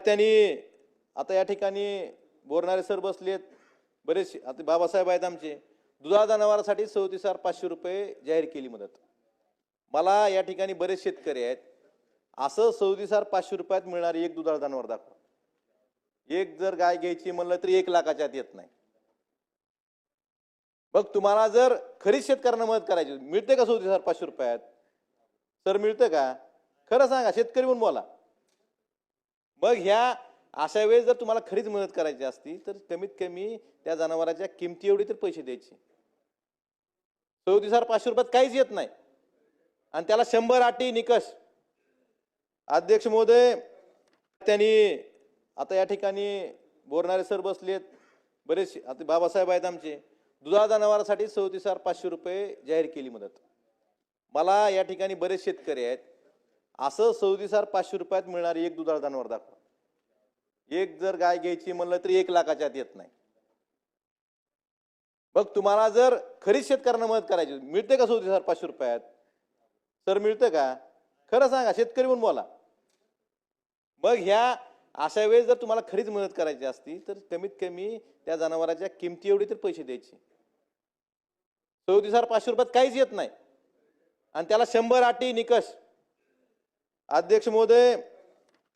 त्यांनी आता या ठिकाणी बोरणारे सर बसलेत, बरेच आता बाबासाहेब आहेत आमचे, दुधाळ जनावरांसाठी 34,500 रुपये जाहीर केली मदत. मला या ठिकाणी बरेच शेतकरी आहेत, असं 34,500 रुपयात मिळणारी एक दुधाळ जनावर दाखवा. एक जर गाय घ्यायची म्हणलं तरी 1 लाखाच्या आत येत नाही. मग तुम्हाला जर खरीच शेतकऱ्यांना मदत करायची मिळते का 34,500 रुपयात? सर मिळतं का? खरं सांगा, शेतकरी म्हणून बोला. मग ह्या अशा वेळेस जर तुम्हाला खरीच मदत करायची असती तर कमीत कमी त्या जनावरांच्या किमती एवढी तर पैसे द्यायचे. 34,500 रुपयात काहीच येत नाही आणि त्याला 100 अटी निकष. अध्यक्ष महोदय, त्यांनी आता या ठिकाणी बोरणारे सर बसलेत, बरेच आता बाबासाहेब आहेत आमचे, दुधाळ जनावरांसाठी 34,500 रुपये जाहीर केली मदत. मला या ठिकाणी बरेच शेतकरी आहेत, असं 34,500 रुपयात मिळणारी एक दुधाळ जनावर दाखवा. एक जर गाय घ्यायची म्हणलं तरी 1 लाखाच्या आत येत नाही. मग तुम्हाला जर खरीच शेतकऱ्यांना मदत करायची मिळते का 34,500 रुपयात? सर मिळतं का? खरं सांगा, शेतकरी म्हणून बोला. मग ह्या अशा वेळेस जर तुम्हाला खरीच मदत करायची असती तर कमीत कमी त्या जनावरांच्या किमती एवढी तर पैसे द्यायचे. 34,500 रुपयात काहीच येत नाही आणि त्याला 100 अटी निकष. अध्यक्ष महोदय,